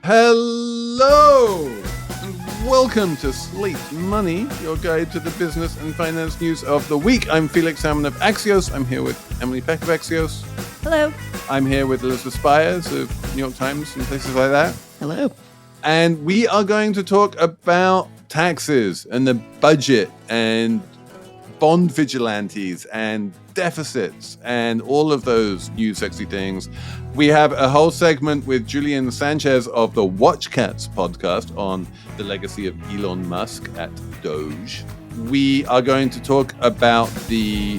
Hello, and welcome to Slate Money, your guide to the business and finance news of the week. I'm Felix Salmon of Axios. I'm here with Emily Peck of Axios. Hello. I'm here with Elizabeth Spiers of New York Times and places like that. Hello. And we are going to talk about taxes and the budget and bond vigilantes and deficits and all of those new sexy things. We have a whole segment with Julian Sanchez of the WatchCats podcast on the legacy of Elon Musk at Doge. We are going to talk about the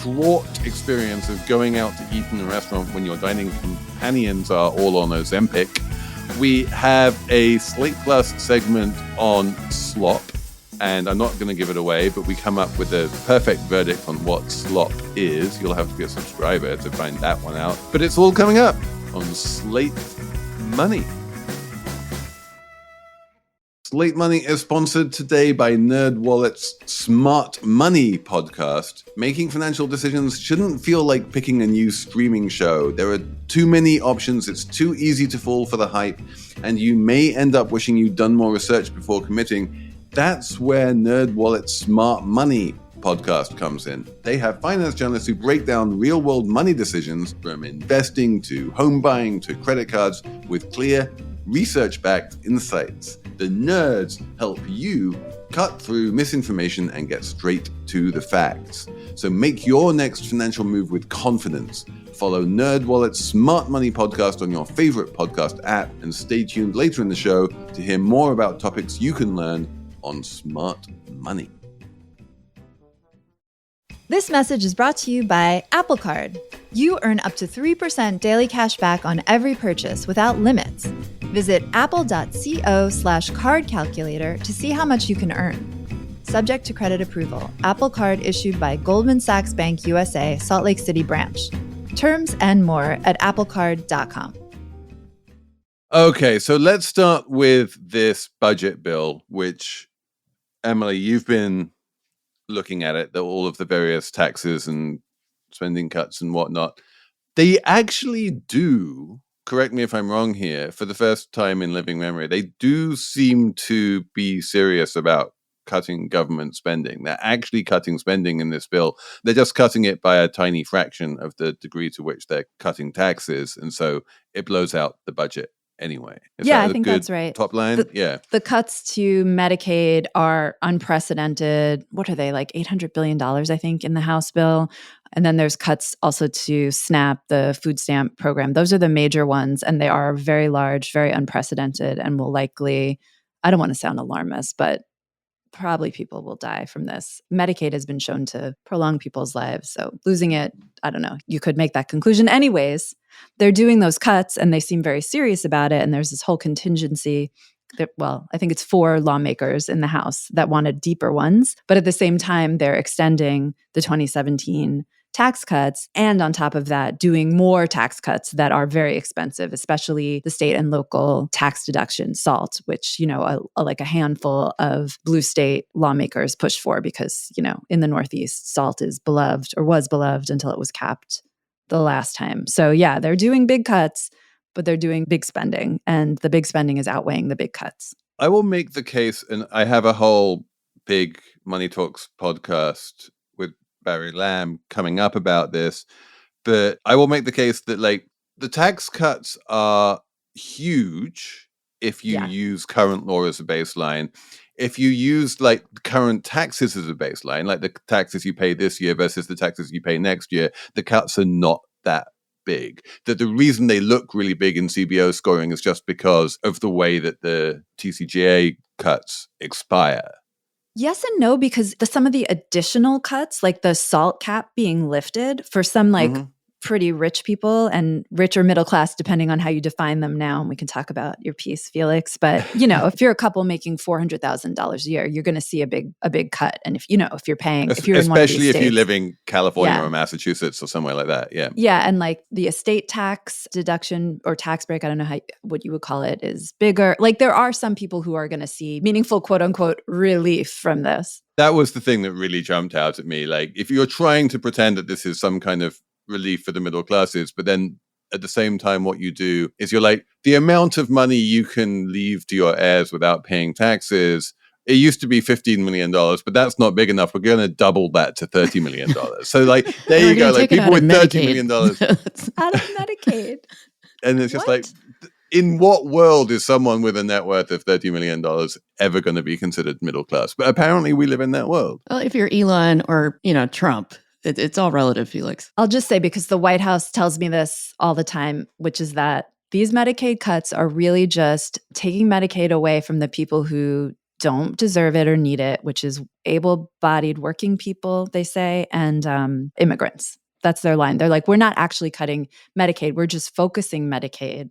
fraught experience of going out to eat in a restaurant when your dining companions are all on Ozempic. We have a Slate Plus segment on slop, and I'm not going to give it away, but we come up with a perfect verdict on what slop is. You'll have to be a subscriber to find that one out. But it's all coming up on Slate Money. Slate Money is sponsored today by NerdWallet's Smart Money podcast. Making financial decisions shouldn't feel like picking a new streaming show. There are too many options, it's too easy to fall for the hype, and you may end up wishing you'd done more research before committing. That's where NerdWallet's Smart Money podcast comes in. They have finance journalists who break down real-world money decisions from investing to home buying to credit cards with clear, research-backed insights. The nerds help you cut through misinformation and get straight to the facts. So make your next financial move with confidence. Follow NerdWallet's Smart Money podcast on your favorite podcast app and stay tuned later in the show to hear more about topics you can learn on Smart Money. This message is brought to you by Apple Card. You earn up to 3% daily cash back on every purchase without limits. Visit apple.co/card calculator to see how much you can earn. Subject to credit approval. Apple Card issued by Goldman Sachs Bank USA, Salt Lake City branch. Terms and more at applecard.com. Okay, so let's start with this budget bill, which, Emily, you've been looking at it, all of the various taxes and spending cuts and whatnot. They actually do, correct me if I'm wrong here, for the first time in living memory, they do seem to be serious about cutting government spending. They're actually cutting spending in this bill. They're just cutting it by a tiny fraction of the degree to which they're cutting taxes. And so it blows out the budget anyway. Yeah, I think that's right. Top line? The cuts to Medicaid are unprecedented. What are they, like $800 billion, I think, in the House bill? And then there's cuts also to SNAP, the food stamp program. Those are the major ones, and they are very large, very unprecedented, and will likely, I don't want to sound alarmist, but probably people will die from this. Medicaid has been shown to prolong people's lives. So losing it, I don't know, you could make that conclusion. Anyways, they're doing those cuts and they seem very serious about it. And there's this whole contingency that, well, I think it's 4 lawmakers in the House that wanted deeper ones. But at the same time, they're extending the 2017 tax cuts, and on top of that, doing more tax cuts that are very expensive, especially the state and local tax deduction, SALT, which, like a handful of blue state lawmakers pushed for because, in the Northeast, SALT is beloved or was beloved until it was capped the last time. So yeah, they're doing big cuts, but they're doing big spending, and the big spending is outweighing the big cuts. I will make the case, and I have a whole big Money Talks podcast with Barry Lamb coming up about this, but I will make the case that the tax cuts are huge if you use current law as a baseline. If you use current taxes as a baseline, like the taxes you pay this year versus the taxes you pay next year, the cuts are not that big. That the reason they look really big in CBO scoring is just because of the way that the TCJA cuts expire. Yes and no, because some of the additional cuts, like the SALT cap being lifted for some pretty rich people and rich or middle class, depending on how you define them now. And we can talk about your piece, Felix. But, if you're a couple making $400,000 a year, you're going to see a big cut. And if you're paying, if you're in one of these especially if states, you live in California or Massachusetts or somewhere like that. Yeah. Yeah. And the estate tax deduction or tax break, I don't know what you would call it, is bigger. There are some people who are going to see meaningful, quote unquote, relief from this. That was the thing that really jumped out at me. If you're trying to pretend that this is some kind of relief for the middle classes, but then at the same time, what you do is you're like, the amount of money you can leave to your heirs without paying taxes, it used to be $15 million, but that's not big enough. We're going to double that to $30 million. So like, there you go. Like people with $30 million. Out of Medicaid. And it's just like, in what world is someone with a net worth of $30 million ever going to be considered middle class? But apparently we live in that world. Well, if you're Elon or, Trump, it's all relative, Felix. I'll just say, because the White House tells me this all the time, which is that these Medicaid cuts are really just taking Medicaid away from the people who don't deserve it or need it, which is able-bodied working people, they say, and immigrants. That's their line. They're like, we're not actually cutting Medicaid. We're just focusing Medicaid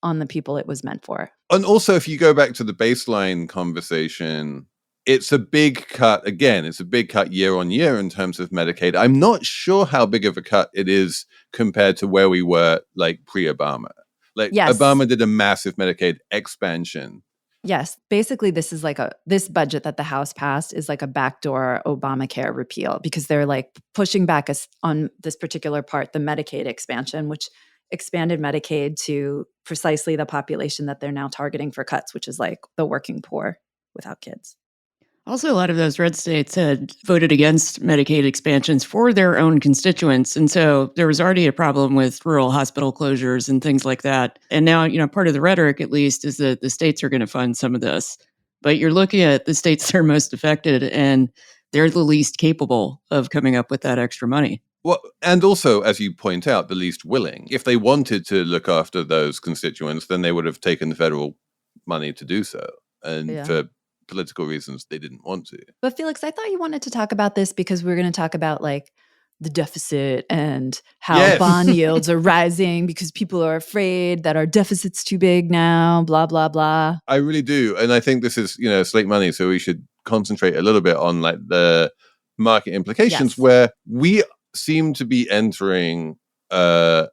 on the people it was meant for. And also, if you go back to the baseline conversation, it's a big cut. Again, it's a big cut year on year in terms of Medicaid. I'm not sure how big of a cut it is compared to where we were like pre-Obama. Like yes. Obama did a massive Medicaid expansion. Yes. Basically, this is like this budget that the House passed is like a backdoor Obamacare repeal, because they're like pushing back on this particular part, the Medicaid expansion, which expanded Medicaid to precisely the population that they're now targeting for cuts, which is like the working poor without kids. Also, a lot of those red states had voted against Medicaid expansions for their own constituents. And so there was already a problem with rural hospital closures and things like that. And now, part of the rhetoric, at least, is that the states are going to fund some of this. But you're looking at the states that are most affected, and they're the least capable of coming up with that extra money. Well, and also, as you point out, the least willing. If they wanted to look after those constituents, then they would have taken the federal money to do so. And for political reasons, they didn't want to. But Felix, I thought you wanted to talk about this because we're going to talk about like the deficit and how bond yields are rising because people are afraid that our deficit's too big now, blah, blah, blah. I really do. And I think this is, Slate Money. So we should concentrate a little bit on like the market implications where we seem to be entering a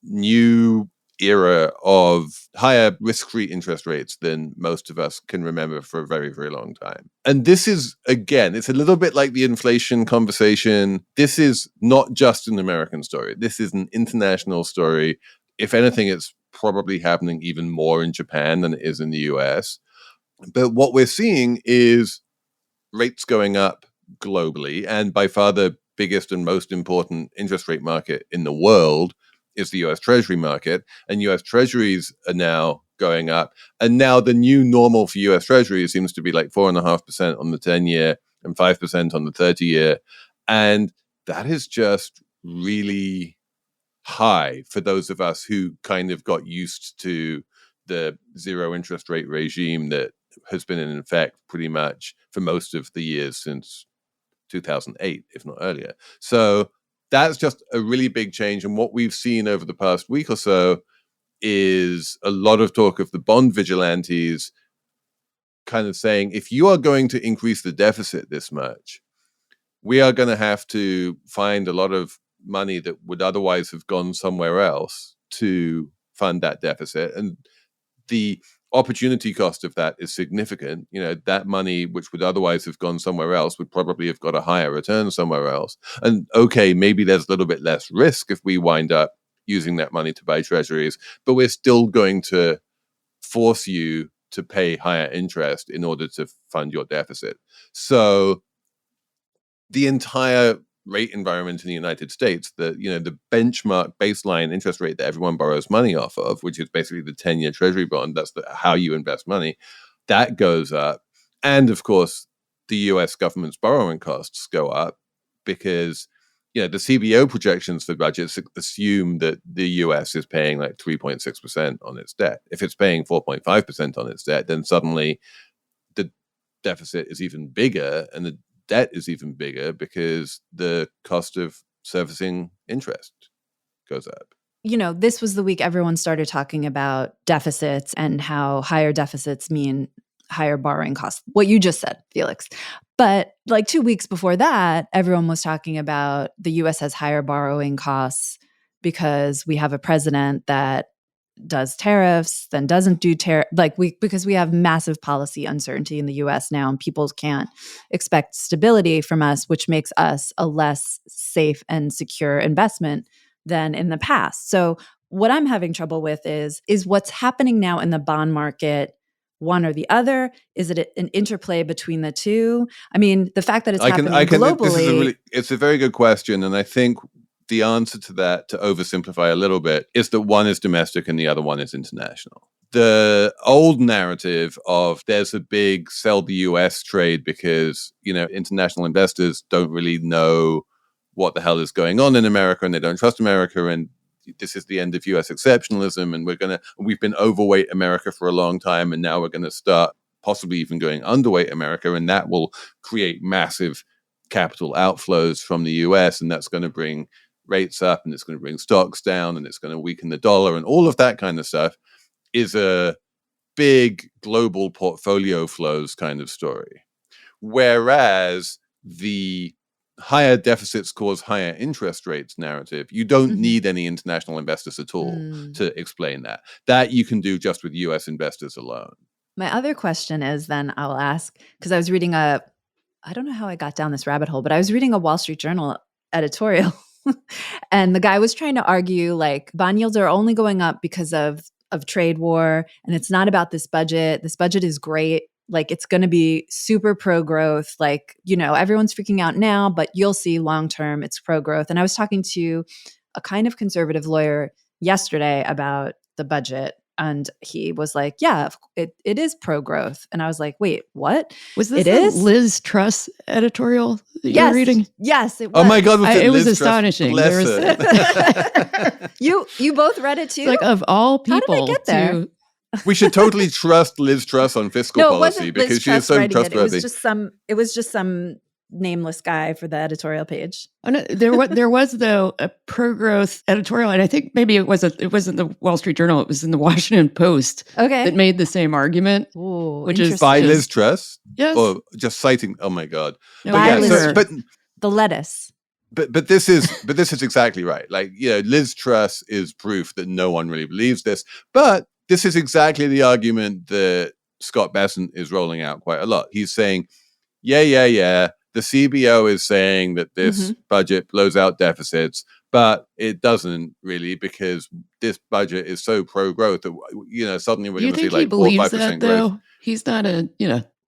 new era of higher risk-free interest rates than most of us can remember for a very, very long time. And this is, again, it's a little bit like the inflation conversation. This is not just an American story. This is an international story. If anything, it's probably happening even more in Japan than it is in the US. But what we're seeing is rates going up globally, and by far the biggest and most important interest rate market in the world is the US Treasury market, and US Treasuries are now going up. And now the new normal for US Treasuries seems to be like 4.5% on the 10-year and 5% on the 30-year. And that is just really high for those of us who kind of got used to the zero interest rate regime that has been in effect pretty much for most of the years since 2008, if not earlier. So that's just a really big change. And what we've seen over the past week or so is a lot of talk of the bond vigilantes kind of saying, if you are going to increase the deficit this much, we are going to have to find a lot of money that would otherwise have gone somewhere else to fund that deficit. And the opportunity cost of that is significant. That money, which would otherwise have gone somewhere else, would probably have got a higher return somewhere else. And okay, maybe there's a little bit less risk if we wind up using that money to buy treasuries, but we're still going to force you to pay higher interest in order to fund your deficit. So the entire rate environment in the United States, the benchmark baseline interest rate that everyone borrows money off of, which is basically the 10-year treasury bond, that's how you invest money, that goes up. And of course, the US government's borrowing costs go up because, the CBO projections for budgets assume that the US is paying like 3.6% on its debt. If it's paying 4.5% on its debt, then suddenly the deficit is even bigger and the debt is even bigger because the cost of servicing interest goes up. This was the week everyone started talking about deficits and how higher deficits mean higher borrowing costs. What you just said, Felix. But like 2 weeks before that, everyone was talking about the US has higher borrowing costs because we have a president that does tariffs, then doesn't do because we have massive policy uncertainty in the US now, and people can't expect stability from us, which makes us a less safe and secure investment than in the past. So What I'm having trouble with is what's happening now in the bond market one or the other? Is it an interplay between the two? I mean, the fact that it's happening globally. It's a very good question. And I think the answer to that, to oversimplify a little bit, is that one is domestic and the other one is international. The old narrative of there's a big sell the US trade because, international investors don't really know what the hell is going on in America and they don't trust America, and this is the end of US exceptionalism, and we've been overweight America for a long time, and now we're going to start possibly even going underweight America, and that will create massive capital outflows from the US, and that's going to bring rates up, and it's going to bring stocks down, and it's going to weaken the dollar, and all of that kind of stuff is a big global portfolio flows kind of story. Whereas the higher deficits cause higher interest rates narrative, you don't need any international investors at all to explain that. That you can do just with US investors alone. My other question is then I'll ask, because I was reading I don't know how I got down this rabbit hole, but I was reading a Wall Street Journal editorial and the guy was trying to argue like bond yields are only going up because of trade war, and it's not about this budget. This budget is great. Like it's going to be super pro-growth. Like, everyone's freaking out now, but you'll see long-term it's pro-growth. And I was talking to a kind of conservative lawyer yesterday about the budget, and he was like, yeah, it is pro-growth. And I was like, wait, what? Was this Liz Truss editorial that you were reading? Yes, it was. Oh my God, it was astonishing. You both read it too? It's like, of all people. How did I get there? We should totally trust Liz Truss on fiscal policy because she is so trustworthy. It was just some nameless guy for the editorial page. Oh, no, there was though a pro-growth editorial, and I think maybe it wasn't the Wall Street Journal. It was in the Washington Post. Okay, that made the same argument, which is by Liz Truss. Yes, or just citing. Oh my God, no, but the lettuce. But this is exactly right. Like, Liz Truss is proof that no one really believes this. But this is exactly the argument that Scott Bessent is rolling out quite a lot. He's saying, yeah. The CBO is saying that this budget blows out deficits, but it doesn't really, because this budget is so pro-growth that, suddenly we're going to see like 4 or 5% growth. He's not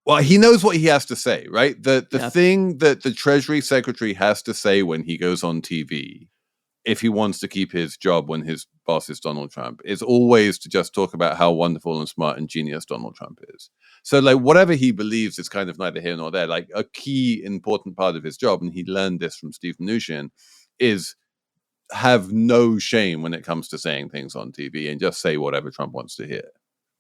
Well, he knows what he has to say, right? The thing that the Treasury Secretary has to say when he goes on TV, if he wants to keep his job when his boss is Donald Trump, is always to just talk about how wonderful and smart and genius Donald Trump is. So like whatever he believes is kind of neither here nor there. Like a key important part of his job, and he learned this from Steve Mnuchin, is have no shame when it comes to saying things on TV and just say whatever Trump wants to hear.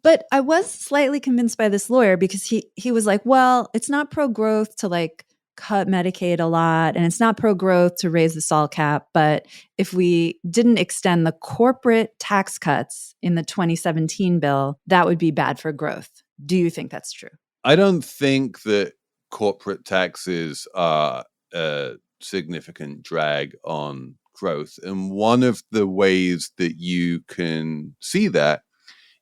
But I was slightly convinced by this lawyer because he was like, well, it's not pro-growth to like cut Medicaid a lot, and it's not pro-growth to raise the SALT cap, but if we didn't extend the corporate tax cuts in the 2017 bill, that would be bad for growth. Do you think that's true? I don't think that corporate taxes are a significant drag on growth. And one of the ways that you can see that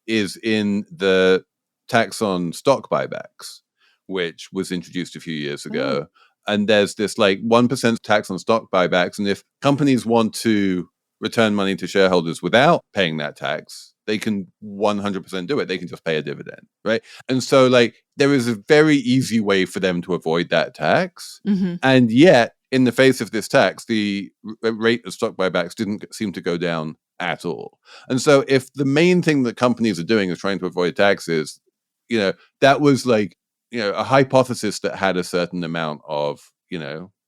is in the tax on stock buybacks, which was introduced a few years ago. And there's this like 1% tax on stock buybacks. And if companies want to return money to shareholders without paying that tax, they can 100% do it. They can just pay a dividend, right? And so like there is a very easy way for them to avoid that tax. And yet, in the face of this tax, the rate of stock buybacks didn't seem to go down at all. And so if the main thing that companies are doing is trying to avoid taxes, that was like, a hypothesis that had a certain amount of,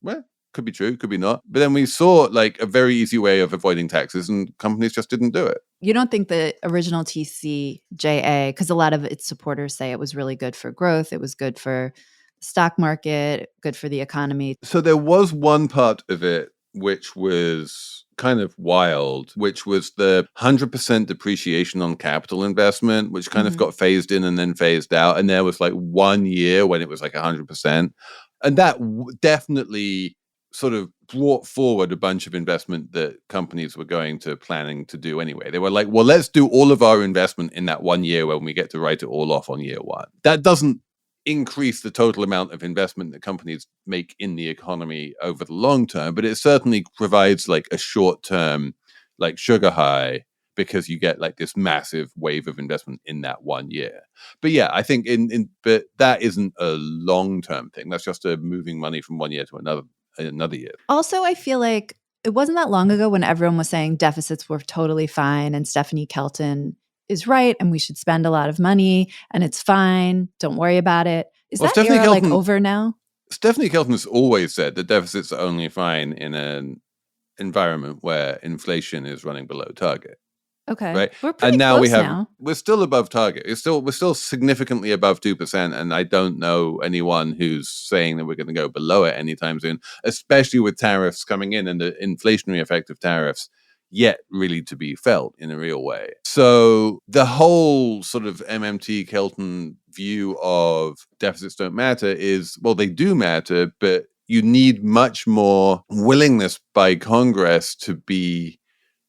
well, could be true, could be not. But then we saw like a very easy way of avoiding taxes, and companies just didn't do it. You don't think the original TCJA, because a lot of its supporters say it was really good for growth, it was good for the stock market, good for the economy. So there was one part of it which was kind of wild, which was the 100% depreciation on capital investment, which kind of got phased in and then phased out. And there was like 1 year when it was like 100%. And that definitely sort of brought forward a bunch of investment that companies were planning to do anyway. They were like, well, let's do all of our investment in that 1 year when we get to write it all off on year one. That doesn't increase the total amount of investment that companies make in the economy over the long term, but it certainly provides like a short term like sugar high, because you get like this massive wave of investment in that 1 year. But yeah, I think but that isn't a long-term thing. That's just a moving money from 1 year to another year. Also, I feel like it wasn't that long ago when everyone was saying deficits were totally fine and Stephanie Kelton is right and we should spend a lot of money and it's fine. Don't worry about it. Is that Stephanie era Kelton, like over now? Stephanie Kelton has always said that deficits are only fine in an environment where inflation is running below target. Okay. Right. We're pretty and now close we're still above target. We're still significantly above 2%. And I don't know anyone who's saying that we're going to go below it anytime soon, especially with tariffs coming in and the inflationary effect of tariffs yet really to be felt in a real way. So the whole sort of MMT Kelton view of deficits don't matter is, well, they do matter, but you need much more willingness by Congress to be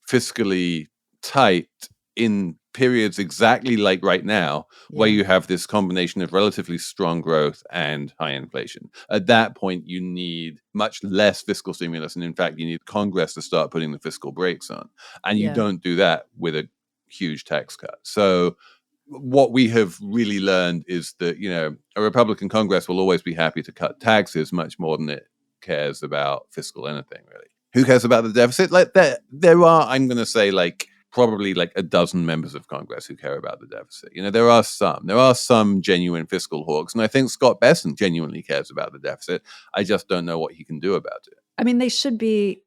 fiscally tight in periods exactly like right now, where you have this combination of relatively strong growth and high inflation. At that point, you need much less fiscal stimulus. And in fact, you need Congress to start putting the fiscal brakes on. And you don't do that with a huge tax cut. So what we have really learned is that, you know, a Republican Congress will always be happy to cut taxes much more than it cares about fiscal anything, really. Who cares about the deficit? Like there are, I'm going to say, like, probably like a dozen members of Congress who care about the deficit. You know, there are some genuine fiscal hawks. And I think Scott Bessent genuinely cares about the deficit. I just don't know what he can do about it. I mean, they should be,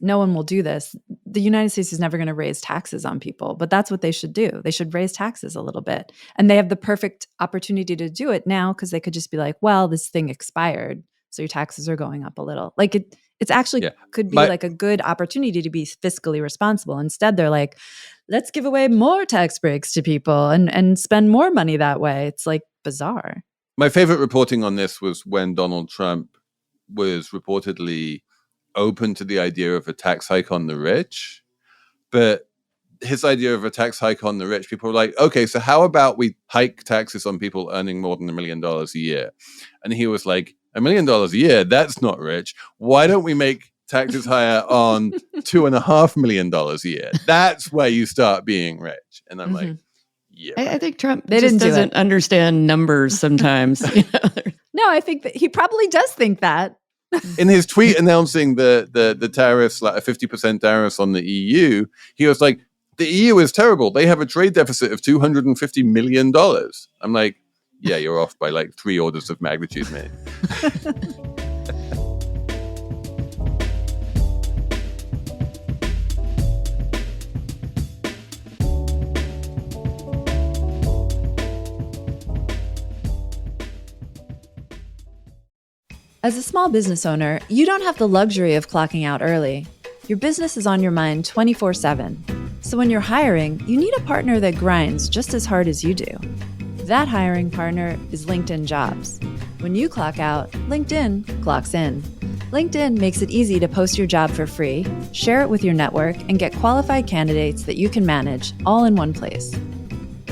no one will do this. The United States is never going to raise taxes on people, but that's what they should do. They should raise taxes a little bit. And they have the perfect opportunity to do it now because they could just be like, well, this thing expired, so your taxes are going up a little. Like it's actually could be like a good opportunity to be fiscally responsible. Instead, they're like, let's give away more tax breaks to people and spend more money that way. It's like bizarre. My favorite reporting on this was when Donald Trump was reportedly open to the idea of a tax hike on the rich. But his idea of a tax hike on the rich, people were like, okay, so how about we hike taxes on people earning more than $1 million a year? And he was like, $1 million a year, that's not rich. Why don't we make taxes higher on $2.5 million a year? That's where you start being rich. And I'm like, yeah. I think Trump doesn't understand numbers sometimes. You know? No, I think that he probably does think that. In his tweet announcing the tariffs, like a 50% tariffs on the EU, he was like, the EU is terrible. They have a trade deficit of $250 million. I'm like, yeah, you're off by like 3 orders of magnitude, man. As a small business owner, you don't have the luxury of clocking out early. Your business is on your mind 24/7. So when you're hiring, you need a partner that grinds just as hard as you do. That hiring partner is LinkedIn Jobs. When you clock out, LinkedIn clocks in. LinkedIn makes it easy to post your job for free, share it with your network, and get qualified candidates that you can manage all in one place.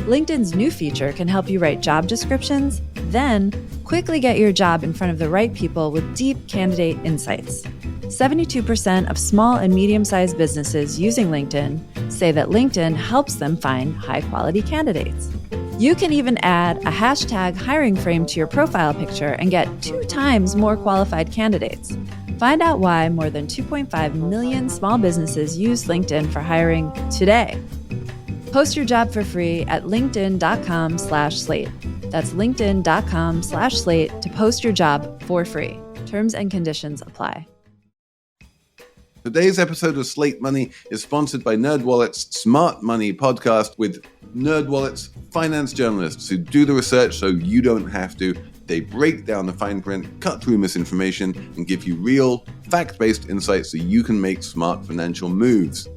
LinkedIn's new feature can help you write job descriptions, then quickly get your job in front of the right people with deep candidate insights. 72% of small and medium-sized businesses using LinkedIn say that LinkedIn helps them find high-quality candidates. You can even add a hashtag hiring frame to your profile picture and get 2 times more qualified candidates. Find out why more than 2.5 million small businesses use LinkedIn for hiring today. Post your job for free at linkedin.com/slate. That's linkedin.com/slate to post your job for free. Terms and conditions apply. Today's episode of Slate Money is sponsored by NerdWallet's Smart Money podcast with NerdWallet's finance journalists who do the research so you don't have to. They break down the fine print, cut through misinformation, and give you real, fact-based insights so you can make smart financial moves.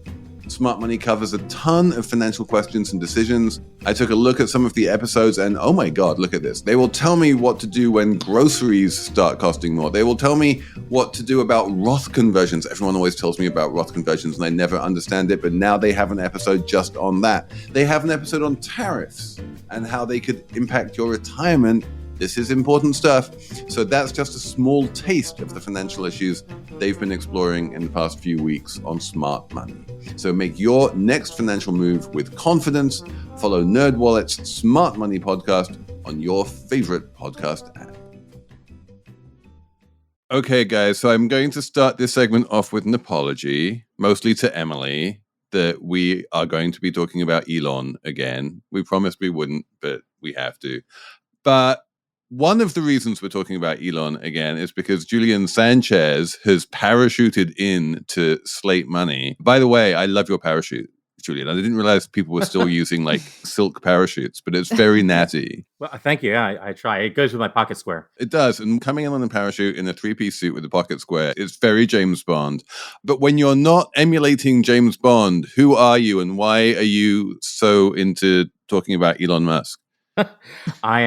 Smart Money covers a ton of financial questions and decisions. I took a look at some of the episodes and oh my God, look at this. They will tell me what to do when groceries start costing more. They will tell me what to do about Roth conversions. Everyone always tells me about Roth conversions and I never understand it, but now they have an episode just on that. They have an episode on tariffs and how they could impact your retirement. This is important stuff. So that's just a small taste of the financial issues they've been exploring in the past few weeks on Smart Money. So make your next financial move with confidence. Follow NerdWallet's Smart Money podcast on your favorite podcast app. Okay, guys, so I'm going to start this segment off with an apology, mostly to Emily, that we are going to be talking about Elon again. We promised we wouldn't, but we have to. But one of the reasons we're talking about Elon again is because Julian Sanchez has parachuted in to Slate Money. By the way, I love your parachute, Julian. I didn't realize people were still using like silk parachutes, but it's very natty. Well, thank you. Yeah, I try. It goes with my pocket square. It does. And coming in on a parachute in a three-piece suit with a pocket square is very James Bond. But when you're not emulating James Bond, who are you and why are you so into talking about Elon Musk? I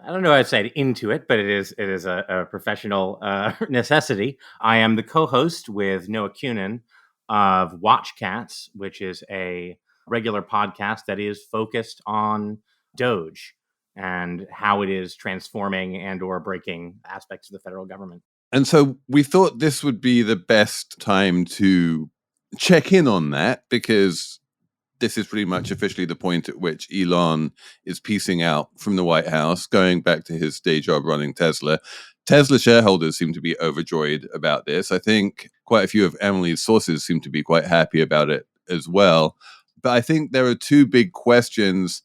don't know how to say into it, but it is a professional necessity. I am the co-host with Noah Kunin of WatchCats, which is a regular podcast that is focused on Doge and how it is transforming and or breaking aspects of the federal government. And so we thought this would be the best time to check in on that, because this is pretty much officially the point at which Elon is piecing out from the White House, going back to his day job running Tesla. Tesla shareholders seem to be overjoyed about this. I think quite a few of Emily's sources seem to be quite happy about it as well. But I think there are two big questions.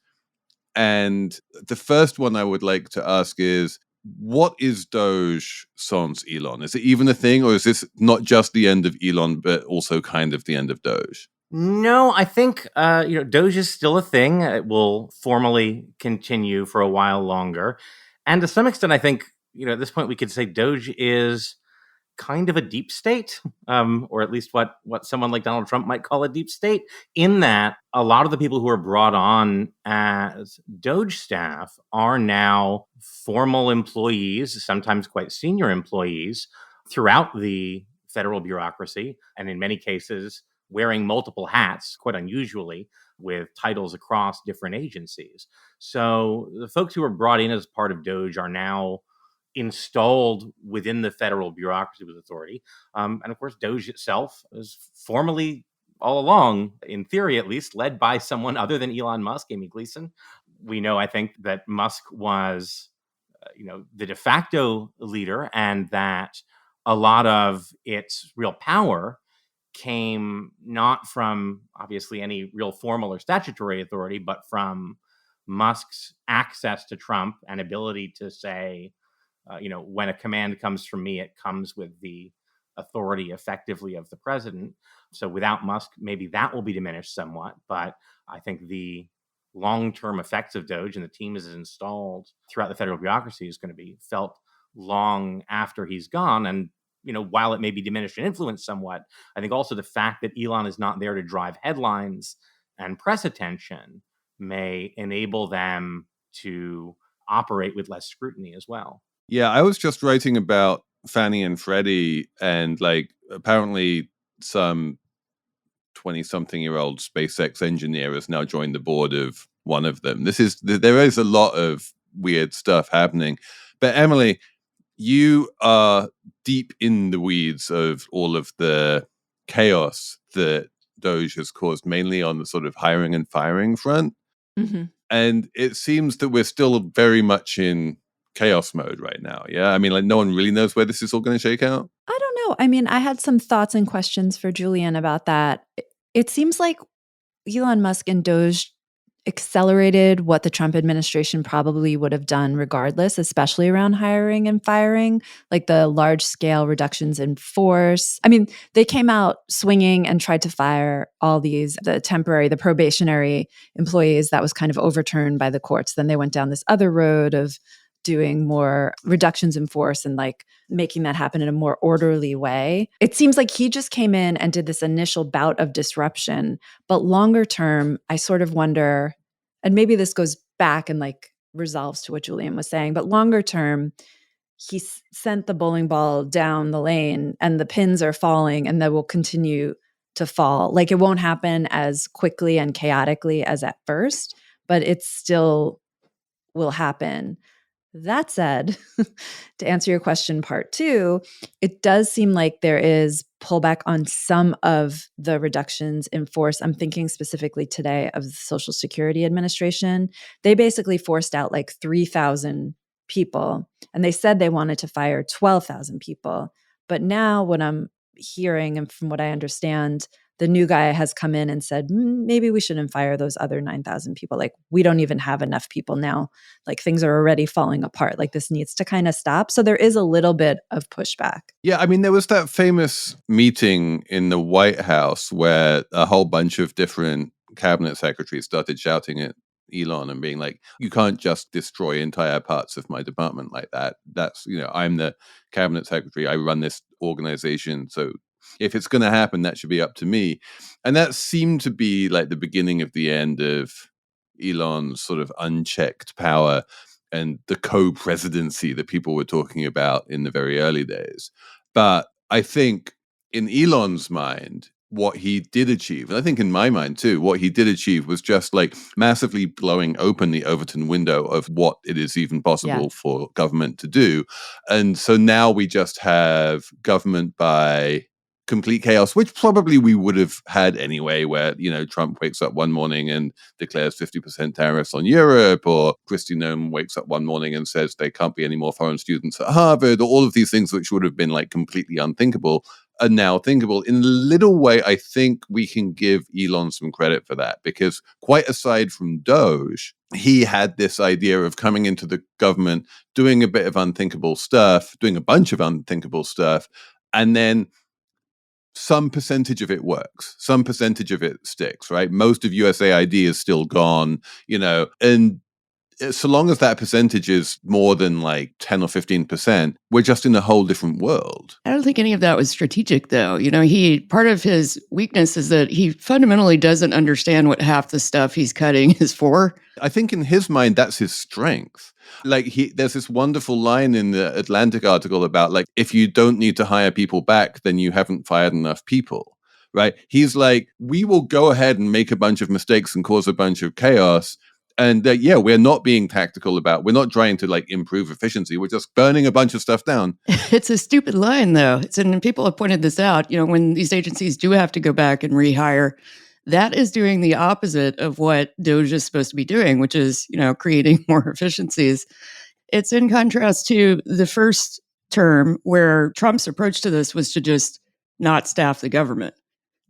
And the first one I would like to ask is, what is Doge sans Elon? Is it even a thing, or is this not just the end of Elon, but also kind of the end of Doge? No, I think Doge is still a thing. It will formally continue for a while longer, and to some extent, I think at this point we could say Doge is kind of a deep state, or at least what someone like Donald Trump might call a deep state. In that, a lot of the people who are brought on as Doge staff are now formal employees, sometimes quite senior employees, throughout the federal bureaucracy, and in many cases wearing multiple hats, quite unusually, with titles across different agencies. So the folks who were brought in as part of Doge are now installed within the federal bureaucracy with authority. And of course, Doge itself is formally, all along, in theory at least, led by someone other than Elon Musk, Amy Gleason. We know, I think, that Musk was the de facto leader, and that a lot of its real power came not from obviously any real formal or statutory authority, but from Musk's access to Trump and ability to say, when a command comes from me, it comes with the authority effectively of the president. So without Musk, maybe that will be diminished somewhat. But I think the long-term effects of Doge and the team as is installed throughout the federal bureaucracy is going to be felt long after he's gone. And while it may be diminished in influence somewhat, I think also the fact that Elon is not there to drive headlines and press attention may enable them to operate with less scrutiny as well. Yeah, I was just writing about Fannie and Freddie, and apparently some 20-something-year-old SpaceX engineer has now joined the board of one of them. There is a lot of weird stuff happening. But Emily, you are deep in the weeds of all of the chaos that Doge has caused, mainly on the sort of hiring and firing front. Mm-hmm. And it seems that we're still very much in chaos mode right now. Yeah. I mean, no one really knows where this is all going to shake out. I don't know. I mean, I had some thoughts and questions for Julian about that. It seems like Elon Musk and Doge accelerated what the Trump administration probably would have done regardless, especially around hiring and firing, like the large-scale reductions in force. I mean, they came out swinging and tried to fire all the probationary employees that was kind of overturned by the courts. Then they went down this other road of doing more reductions in force and making that happen in a more orderly way. It seems like he just came in and did this initial bout of disruption, but longer term, I sort of wonder, and maybe this goes back and resolves to what Julian was saying, but longer term, he sent the bowling ball down the lane and the pins are falling and they will continue to fall. It won't happen as quickly and chaotically as at first, but it still will happen. That said, to answer your question part two, it does seem like there is pull back on some of the reductions in force. I'm thinking specifically today of the Social Security Administration. They basically forced out like 3,000 people, and they said they wanted to fire 12,000 people. But now what I'm hearing, and from what I understand, the new guy has come in and said, maybe we shouldn't fire those other 9,000 people. Like, we don't even have enough people now. Like, things are already falling apart. Like, this needs to kind of stop. So there is a little bit of pushback. Yeah, I mean, there was that famous meeting in the White House where a whole bunch of different cabinet secretaries started shouting at Elon and being like, you can't just destroy entire parts of my department like that. That's, I'm the cabinet secretary. I run this organization. So if it's going to happen, that should be up to me. And that seemed to be like the beginning of the end of Elon's sort of unchecked power and the co-presidency that people were talking about in the very early days. But I think in Elon's mind, what he did achieve, and I think in my mind too, what he did achieve was just like massively blowing open the Overton window of what it is even possible for government to do. And so now we just have government by complete chaos, which probably we would have had anyway, where, Trump wakes up one morning and declares 50% tariffs on Europe, or Kristi Noem wakes up one morning and says there can't be any more foreign students at Harvard, or all of these things which would have been like completely unthinkable are now thinkable. In a little way, I think we can give Elon some credit for that, because quite aside from Doge, he had this idea of coming into the government, doing a bit of unthinkable stuff, doing a bunch of unthinkable stuff, and then some percentage of it works. Some percentage of it sticks, right? Most of USAID is still gone, and so long as that percentage is more than like 10 or 15%, we're just in a whole different world. I don't think any of that was strategic, though. Part of his weakness is that he fundamentally doesn't understand what half the stuff he's cutting is for. I think in his mind, that's his strength. Like there's this wonderful line in the Atlantic article about like, if you don't need to hire people back, then you haven't fired enough people, right? He's like, we will go ahead and make a bunch of mistakes and cause a bunch of chaos. And we're not being tactical we're not trying to like improve efficiency. We're just burning a bunch of stuff down. It's a stupid line, though. And people have pointed this out. When these agencies do have to go back and rehire, that is doing the opposite of what Doge is supposed to be doing, which is, creating more efficiencies. It's in contrast to the first term where Trump's approach to this was to just not staff the government,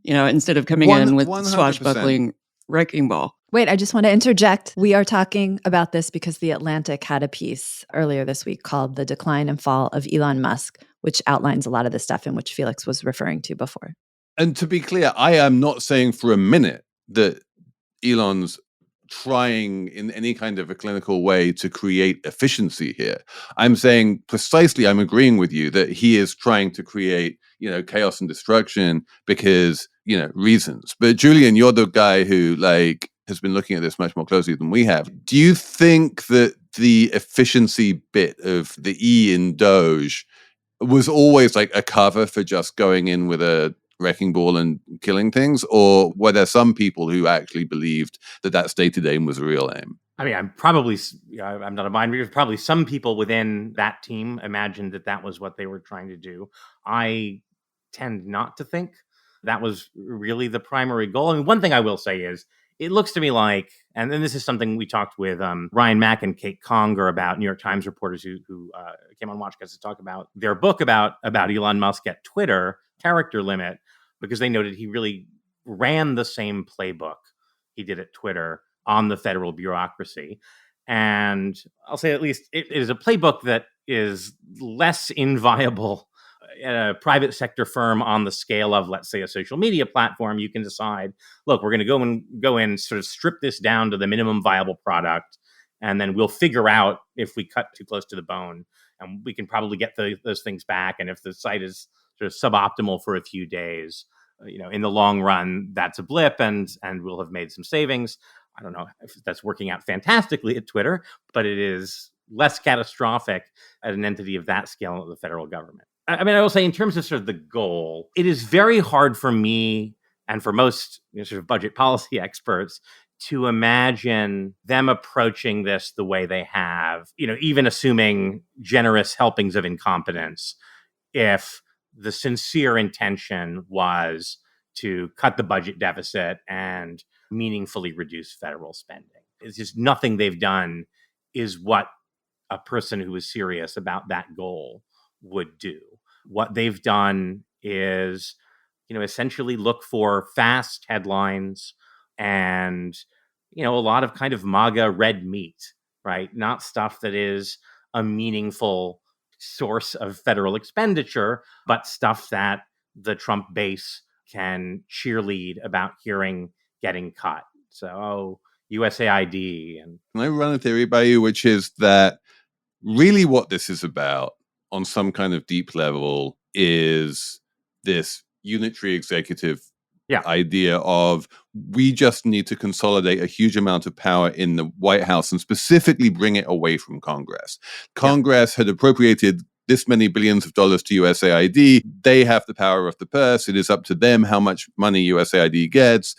instead of coming in with 100%. swashbuckling wrecking ball. Wait, I just want to interject. We are talking about this because The Atlantic had a piece earlier this week called The Decline and Fall of Elon Musk, which outlines a lot of the stuff in which Felix was referring to before. And to be clear, I am not saying for a minute that Elon's trying in any kind of a clinical way to create efficiency here. I'm saying precisely, I'm agreeing with you that he is trying to create, chaos and destruction because, reasons. But Julian, you're the guy who has been looking at this much more closely than we have. Do you think that the efficiency bit of the E in Doge was always like a cover for just going in with a wrecking ball and killing things? Or were there some people who actually believed that stated aim was a real aim? I mean, I'm not a mind reader. Probably some people within that team imagined that was what they were trying to do. I tend not to think that was really the primary goal. I mean, one thing I will say is, it looks to me like, and then this is something we talked with Ryan Mack and Kate Conger about, New York Times reporters who came on WatchCats to talk about their book about Elon Musk at Twitter, Character Limit, because they noted he really ran the same playbook he did at Twitter on the federal bureaucracy. And I'll say at least it is a playbook that is less inviolable at a private sector firm on the scale of, let's say, a social media platform. You can decide, look, we're going to go in, sort of strip this down to the minimum viable product, and then we'll figure out if we cut too close to the bone, and we can probably get those things back. And if the site is sort of suboptimal for a few days, in the long run, that's a blip, and we'll have made some savings. I don't know if that's working out fantastically at Twitter, but it is less catastrophic at an entity of that scale of the federal government. I mean, I will say, in terms of sort of the goal, it is very hard for me and for most sort of budget policy experts to imagine them approaching this the way they have, even assuming generous helpings of incompetence, if the sincere intention was to cut the budget deficit and meaningfully reduce federal spending. It's just nothing they've done is what a person who is serious about that goal would do. What they've done is, essentially look for fast headlines and, a lot of kind of MAGA red meat, right? Not stuff that is a meaningful source of federal expenditure, but stuff that the Trump base can cheerlead about hearing getting cut. So, USAID. And can I run a theory by you, which is that really what this is about on some kind of deep level is this unitary executive idea of we just need to consolidate a huge amount of power in the White House and specifically bring it away from Congress. Congress had appropriated this many billions of dollars to USAID. They have the power of the purse. It is up to them how much money USAID gets.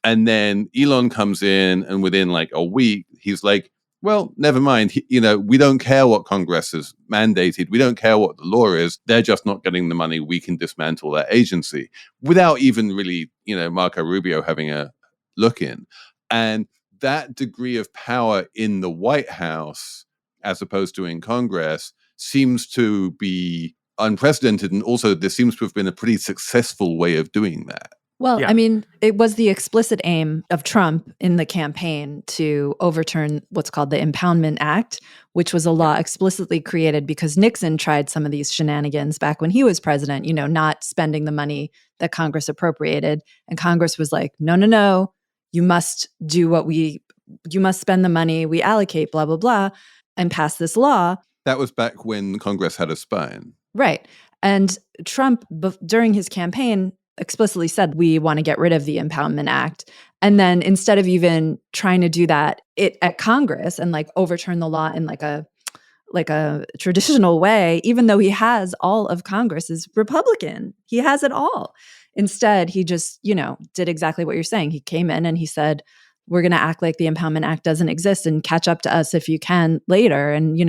And then Elon comes in, and within like a week, he's like, well, never mind. We don't care what Congress has mandated. We don't care what the law is. They're just not getting the money. We can dismantle that agency without even really, Marco Rubio having a look in. And that degree of power in the White House, as opposed to in Congress, seems to be unprecedented. And also, there seems to have been a pretty successful way of doing that. Well, I mean, it was the explicit aim of Trump in the campaign to overturn what's called the Impoundment Act, which was a law explicitly created because Nixon tried some of these shenanigans back when he was president, not spending the money that Congress appropriated. And Congress was like, no, you must do you must spend the money we allocate, blah, blah, blah, and pass this law. That was back when Congress had a spine. Right. And Trump, during his campaign, explicitly said, we want to get rid of the Impoundment Act. And then instead of even trying to do that at Congress and like overturn the law in like a traditional way, even though he has all of Congress is Republican, he has it all. Instead, he just, did exactly what you're saying. He came in and he said, we're going to act like the Impoundment Act doesn't exist and catch up to us if you can later. And,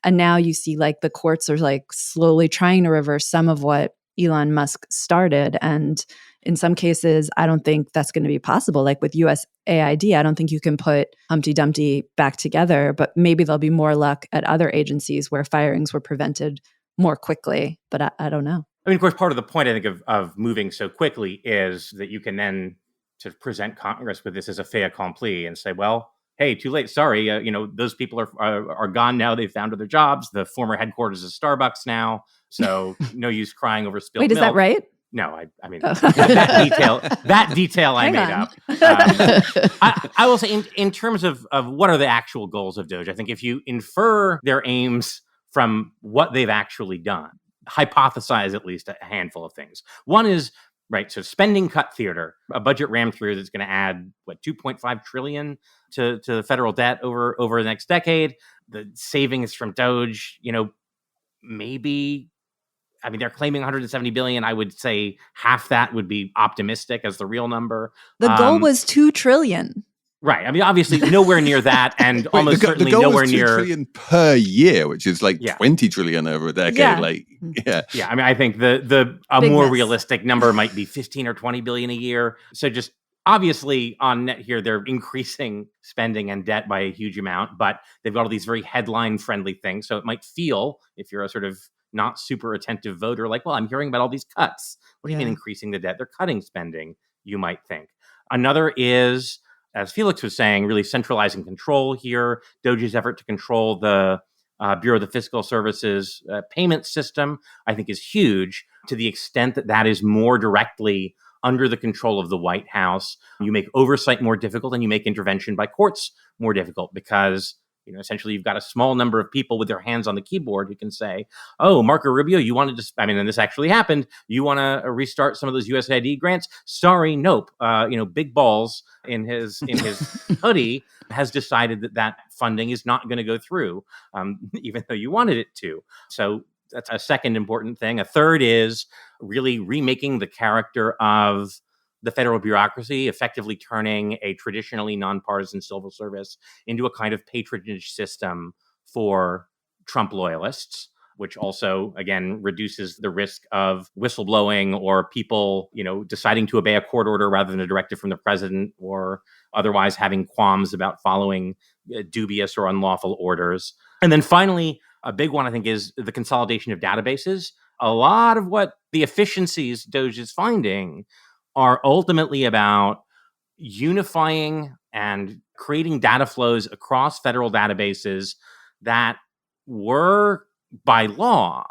and now you see like the courts are like slowly trying to reverse some of what Elon Musk started. And in some cases, I don't think that's going to be possible. Like with USAID, I don't think you can put Humpty Dumpty back together, but maybe there'll be more luck at other agencies where firings were prevented more quickly. But I don't know. I mean, of course, part of the point, I think, of moving so quickly is that you can then to present Congress with this as a fait accompli and say, well, hey, too late. Sorry. Those people are gone now. They've found other jobs. The former headquarters is Starbucks now. So no use crying over spilled milk. Wait, is that right? No, I mean, that detail I made up. I will say in terms of what are the actual goals of Doge, I think if you infer their aims from what they've actually done, hypothesize at least a handful of things. One is, right, so spending cut theater, a budget rammed through that's going to add, $2.5 trillion to the federal debt over the next decade. The savings from Doge, maybe, I mean, they're claiming 170 billion. I would say half that would be optimistic as the real number. The goal was 2 trillion. Right. I mean, obviously nowhere near that, and almost certainly nowhere near 2 trillion per year, which is like 20 trillion over a decade. Yeah. Yeah. I mean, I think a more realistic number might be 15 or 20 billion a year. So just obviously on net here, they're increasing spending and debt by a huge amount, but they've got all these very headline friendly things. So it might feel, if you're a sort of not super attentive voter, like, well, I'm hearing about all these cuts. What do you mean increasing the debt? They're cutting spending, you might think. Another is, as Felix was saying, really centralizing control here. Doge's effort to control the Bureau of the Fiscal Services payment system, I think, is huge to the extent that that is more directly under the control of the White House. You make oversight more difficult and you make intervention by courts more difficult because, essentially you've got a small number of people with their hands on the keyboard who can say, oh, Marco Rubio, you wanted to, and this actually happened. You want to restart some of those USAID grants? Sorry, nope. Big balls in his hoodie has decided that funding is not going to go through, even though you wanted it to. So that's a second important thing. A third is really remaking the character of the federal bureaucracy, effectively turning a traditionally nonpartisan civil service into a kind of patronage system for Trump loyalists. which also, again, reduces the risk of whistleblowing or people, deciding to obey a court order rather than a directive from the president, or otherwise having qualms about following dubious or unlawful orders. And then finally, a big one, I think, is the consolidation of databases. A lot of what the efficiencies Doge is finding are ultimately about unifying and creating data flows across federal databases that were, by law,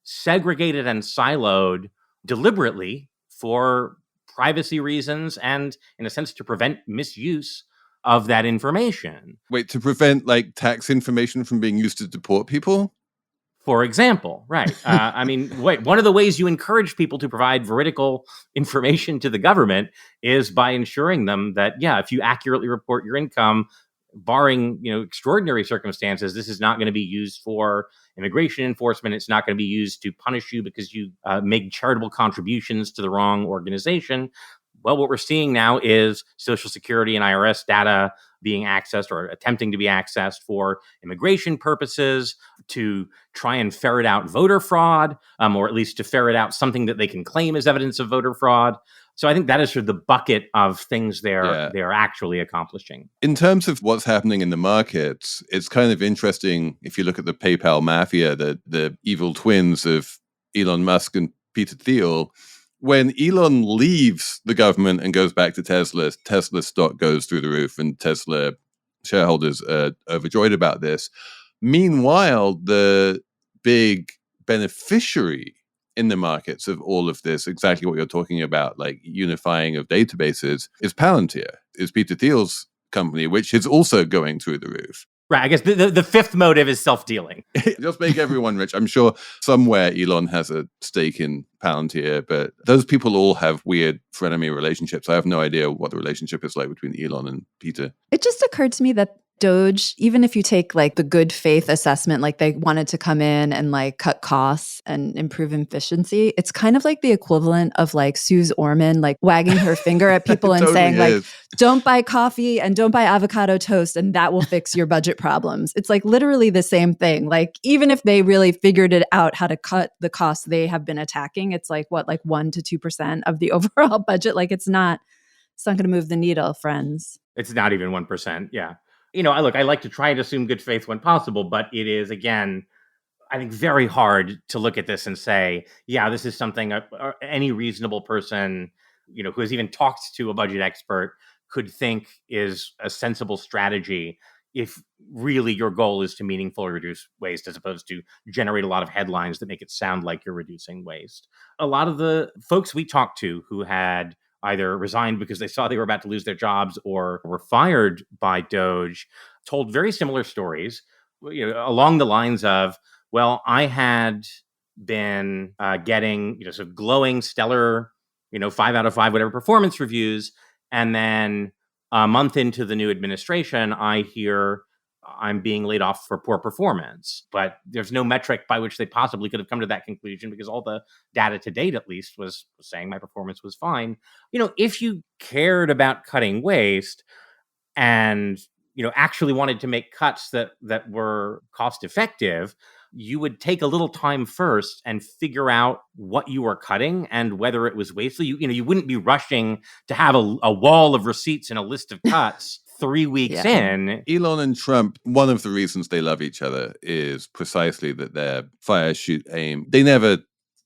segregated and siloed deliberately for privacy reasons and, in a sense, to prevent misuse of that information. Wait, to prevent tax information from being used to deport people? For example, right. One of the ways you encourage people to provide veridical information to the government is by ensuring them that, if you accurately report your income, barring, extraordinary circumstances, this is not going to be used for immigration enforcement. It's not going to be used to punish you because you make charitable contributions to the wrong organization. Well, what we're seeing now is Social Security and IRS data being accessed or attempting to be accessed for immigration purposes, to try and ferret out voter fraud, or at least to ferret out something that they can claim as evidence of voter fraud. So I think that is sort of the bucket of things they're actually accomplishing. In terms of what's happening in the markets, it's kind of interesting if you look at the PayPal mafia, the evil twins of Elon Musk and Peter Thiel. When Elon leaves the government and goes back to Tesla, Tesla stock goes through the roof, and Tesla shareholders are overjoyed about this. Meanwhile, the big beneficiary in the markets of all of this, exactly what you're talking about, like unifying of databases, is Palantir, is Peter Thiel's company, which is also going through the roof. Right. I guess the fifth motive is self-dealing. Just make everyone rich. I'm sure somewhere Elon has a stake in Palantir, but those people all have weird frenemy relationships. I have no idea what the relationship is like between Elon and Peter. It just occurred to me that Doge, even if you take the good faith assessment, they wanted to come in and cut costs and improve efficiency, it's kind of like the equivalent of Suze Orman wagging her finger at people and totally saying don't buy coffee and don't buy avocado toast and that will fix your budget problems. It's literally the same thing. Even if they really figured it out how to cut the costs they have been attacking, it's 1% to 2% of the overall budget. It's not going to move the needle, friends. It's not even 1%. Yeah. I like to try and assume good faith when possible, but it is, again, I think very hard to look at this and say, this is something any reasonable person, who has even talked to a budget expert could think is a sensible strategy if really your goal is to meaningfully reduce waste as opposed to generate a lot of headlines that make it sound like you're reducing waste. A lot of the folks we talked to who had either resigned because they saw they were about to lose their jobs or were fired by Doge told very similar stories, along the lines of, well, I had been getting, sort of glowing, stellar, 5 out of 5, whatever performance reviews. And then a month into the new administration, I hear I'm being laid off for poor performance. But there's no metric by which they possibly could have come to that conclusion because all the data to date, at least, was saying my performance was fine. If you cared about cutting waste and, actually wanted to make cuts that were cost effective, you would take a little time first and figure out what you were cutting and whether it was wasteful. You wouldn't be rushing to have a wall of receipts and a list of cuts 3 weeks in. Elon and Trump, one of the reasons they love each other is precisely that they're fire, shoot, aim. They never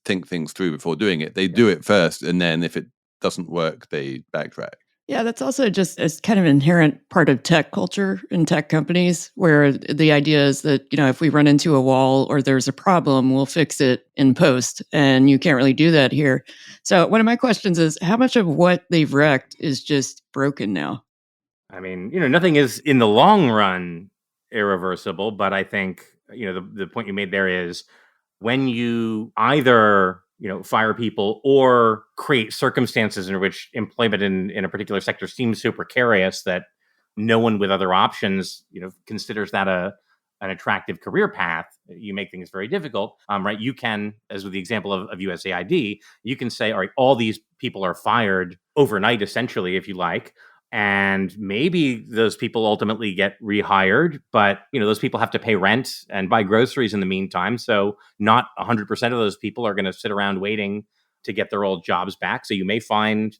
think things through before doing it. They do it first, and then if it doesn't work, they backtrack. Yeah, that's also just a kind of inherent part of tech culture in tech companies, where the idea is that, if we run into a wall or there's a problem, we'll fix it in post. And you can't really do that here. So one of my questions is, how much of what they've wrecked is just broken now? I mean, nothing is in the long run irreversible, but I think, the point you made there is when you either fire people or create circumstances in which employment in a particular sector seems so precarious that no one with other options, considers that an attractive career path, you make things very difficult, right? You can, as with the example of USAID, you can say, all right, all these people are fired overnight, essentially, if you like. And maybe those people ultimately get rehired, but those people have to pay rent and buy groceries in the meantime. So not 100% of those people are going to sit around waiting to get their old jobs back. So you may find,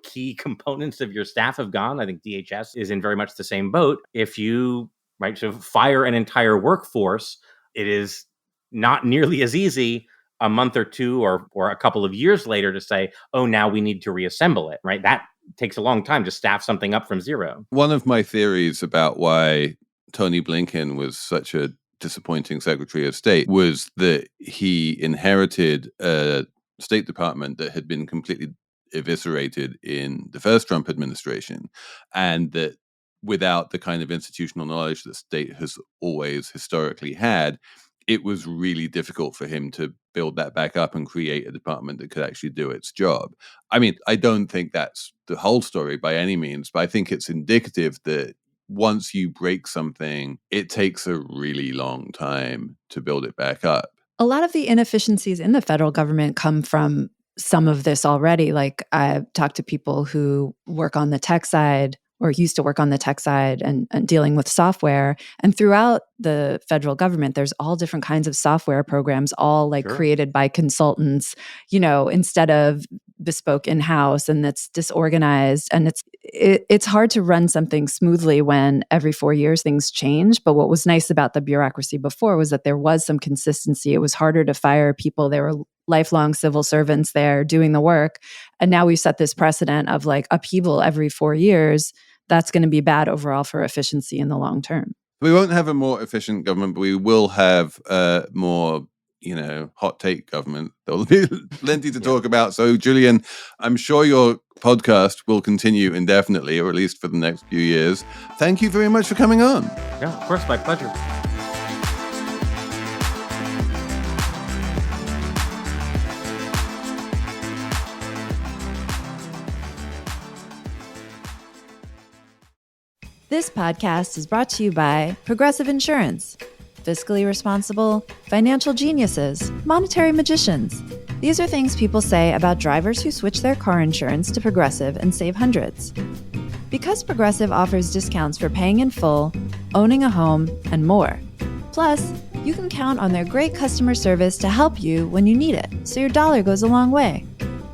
key components of your staff have gone. I think DHS is in very much the same boat. If you so fire an entire workforce, it is not nearly as easy a month or two or a couple of years later to say, oh, now we need to reassemble it, right? That takes a long time to staff something up from zero. One of my theories about why Tony Blinken was such a disappointing Secretary of State was that he inherited a State Department that had been completely eviscerated in the first Trump administration, and that without the kind of institutional knowledge that state has always historically had, it was really difficult for him to build that back up and create a department that could actually do its job. I mean, I don't think that's the whole story by any means, but I think it's indicative that once you break something, it takes a really long time to build it back up. A lot of the inefficiencies in the federal government come from some of this already. Like, I've talked to people who work on the tech side or used to work on the tech side and dealing with software. And throughout the federal government, there's all different kinds of software programs, all created by consultants, instead of bespoke in-house, and it's disorganized. And it's hard to run something smoothly when every 4 years things change. But what was nice about the bureaucracy before was that there was some consistency. It was harder to fire people. There were lifelong civil servants there doing the work. And now we've set this precedent of upheaval every 4 years. That's going to be bad overall for efficiency in the long term. We won't have a more efficient government, but we will have more, hot take government. There'll be plenty to talk about. So, Julian, I'm sure your podcast will continue indefinitely, or at least for the next few years. Thank you very much for coming on. Yeah, of course, my pleasure. This podcast is brought to you by Progressive Insurance. Fiscally responsible, financial geniuses, monetary magicians. These are things people say about drivers who switch their car insurance to Progressive and save hundreds. Because Progressive offers discounts for paying in full, owning a home, and more. Plus, you can count on their great customer service to help you when you need it, so your dollar goes a long way.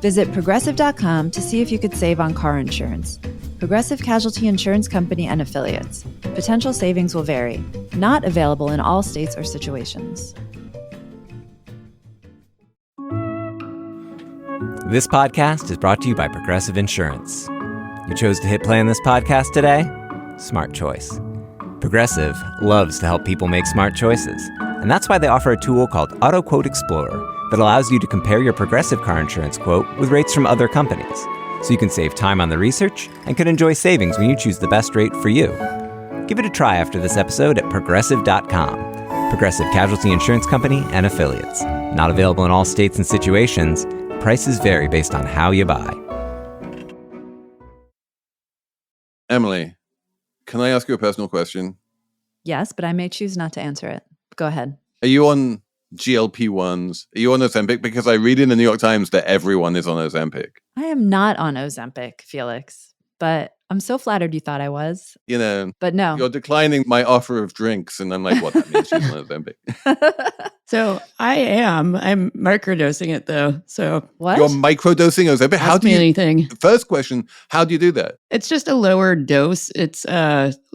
Visit Progressive.com to see if you could save on car insurance. Progressive Casualty Insurance Company and Affiliates. Potential savings will vary. Not available in all states or situations. This podcast is brought to you by Progressive Insurance. You chose to hit play on this podcast today? Smart choice. Progressive loves to help people make smart choices. And that's why they offer a tool called Auto Quote Explorer that allows you to compare your Progressive car insurance quote with rates from other companies. So you can save time on the research and can enjoy savings when you choose the best rate for you. Give it a try after this episode at Progressive.com. Progressive Casualty Insurance Company and Affiliates. Not available in all states and situations. Prices vary based on how you buy. Emily, can I ask you a personal question? Yes, but I may choose not to answer it. Go ahead. Are you on GLP-1s? Are you on Ozempic? Because I read in the New York Times that everyone is on Ozempic. I am not on Ozempic, Felix, but I'm so flattered you thought I was. But no. You're declining my offer of drinks, and I'm like, what, that means she's on Ozempic. So I'm microdosing it though. So what? You're microdosing Ozempic? How do you anything? First question, how do you do that? It's just a lower dose. It's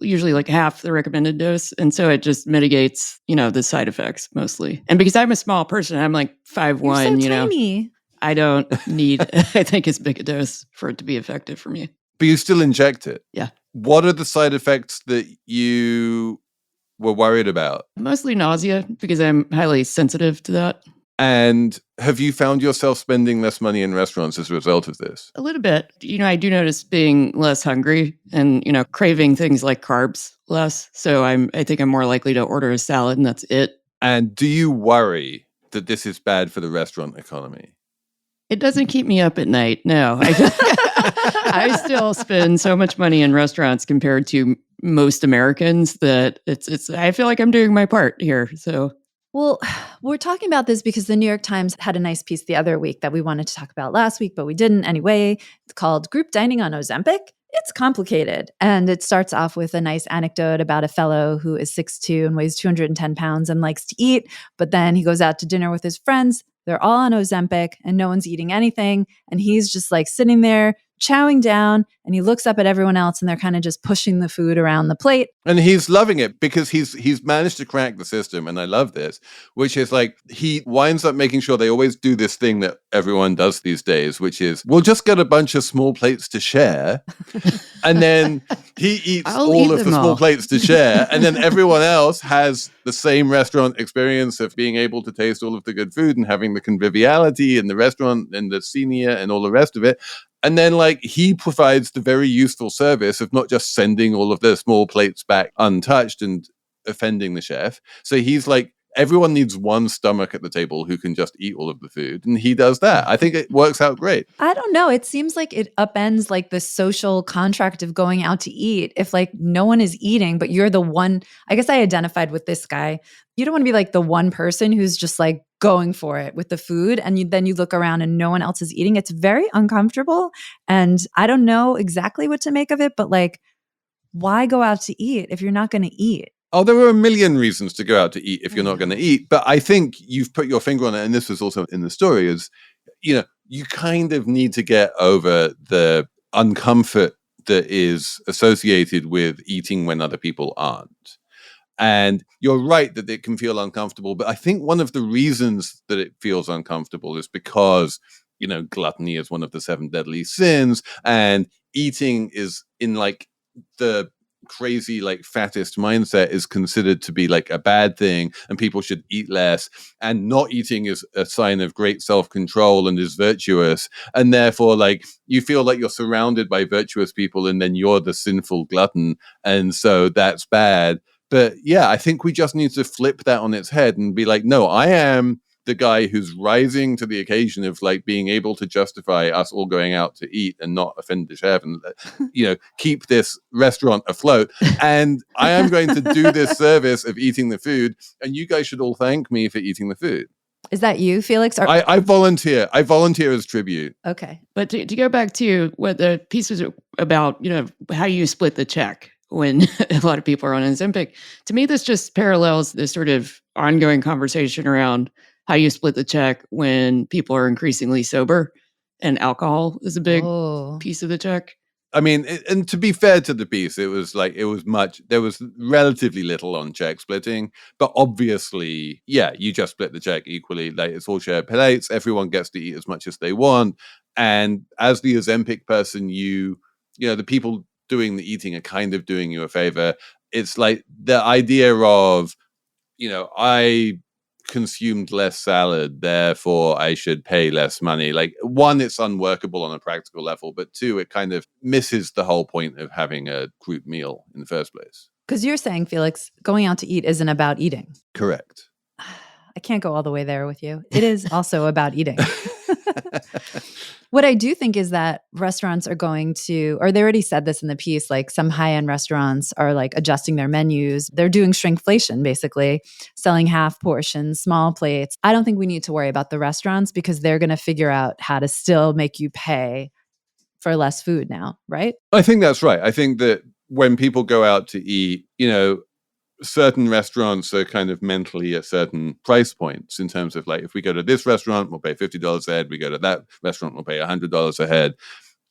usually like half the recommended dose. And so it just mitigates, the side effects mostly. And because I'm a small person, I'm like 5'1", You're so tiny. I don't need, I think as big a dose for it to be effective for me. But you still inject it? Yeah. What are the side effects that you were worried about? Mostly nausea, because I'm highly sensitive to that. And have you found yourself spending less money in restaurants as a result of this? A little bit. I do notice being less hungry and, craving things like carbs less. So I think I'm more likely to order a salad and that's it. And do you worry that this is bad for the restaurant economy? It doesn't keep me up at night. No. I still spend so much money in restaurants compared to most Americans that I feel like I'm doing my part here. So, well, we're talking about this because the New York Times had a nice piece the other week that we wanted to talk about last week, but we didn't anyway. It's called Group Dining on Ozempic. It's complicated. And it starts off with a nice anecdote about a fellow who is 6'2" and weighs 210 pounds and likes to eat. But then he goes out to dinner with his friends. They're all on Ozempic and no one's eating anything. And he's just like sitting there chowing down, and he looks up at everyone else and they're kind of just pushing the food around the plate. And he's loving it because he's managed to crack the system. And I love this, which is like he winds up making sure they always do this thing that everyone does these days, which is we'll just get a bunch of small plates to share. And then he eats all of the small plates to share. And then everyone else has the same restaurant experience of being able to taste all of the good food and having the conviviality in the restaurant and the senior and all the rest of it. And then, like, he provides the very useful service of not just sending all of the small plates back untouched and offending the chef. So he's like, everyone needs one stomach at the table who can just eat all of the food. And he does that. I think it works out great. I don't know. It seems like it upends like the social contract of going out to eat. If like no one is eating, but you're the one, I guess I identified with this guy. You don't want to be like the one person who's just like going for it with the food. And then you look around and no one else is eating. It's very uncomfortable. And I don't know exactly what to make of it, but like, why go out to eat if you're not going to eat? Oh, there are a million reasons to go out to eat if you're not going to eat. But I think you've put your finger on it. And this was also in the story is, you know, you kind of need to get over the uncomfort that is associated with eating when other people aren't. And you're right that it can feel uncomfortable. But I think one of the reasons that it feels uncomfortable is because, you know, gluttony is one of the 7 deadly sins. And eating is in like the crazy like fattest mindset is considered to be like a bad thing and people should eat less, and not eating is a sign of great self-control and is virtuous, and therefore like you feel like you're surrounded by virtuous people and then you're the sinful glutton, and so that's bad. But yeah, I think we just need to flip that on its head and be like, no, I am the guy who's rising to the occasion of like being able to justify us all going out to eat and not offend the chef and, you know, keep this restaurant afloat. And I am going to do this service of eating the food. And you guys should all thank me for eating the food. Is that you, Felix? Or- I volunteer. I volunteer as tribute. Okay. But to go back to what the piece was about, you know, how you split the check when a lot of people are on Ozempic, to me, this just parallels this sort of ongoing conversation around how you split the check when people are increasingly sober, and alcohol is a big piece of the check. I mean, and to be fair to the piece, there was relatively little on check splitting, but obviously, yeah, you just split the check equally. Like it's all shared plates. Everyone gets to eat as much as they want. And as the Ozempic person, you know, the people doing the eating are kind of doing you a favor. It's like the idea of, you know, I consumed less salad, therefore I should pay less money. Like, one, it's unworkable on a practical level, but two, it kind of misses the whole point of having a group meal in the first place. Because you're saying, Felix, going out to eat isn't about eating. Correct. I can't go all the way there with you. It is also about eating. What I do think is that restaurants are going to, or they already said this in the piece, like some high-end restaurants are like adjusting their menus. They're doing shrinkflation, basically, selling half portions, small plates. I don't think we need to worry about the restaurants because they're going to figure out how to still make you pay for less food now, right? I think that's right. I think that when people go out to eat, you know, certain restaurants are kind of mentally at certain price points in terms of like, if we go to this restaurant, we'll pay $50 a head. We go to that restaurant, we'll pay $100 a head.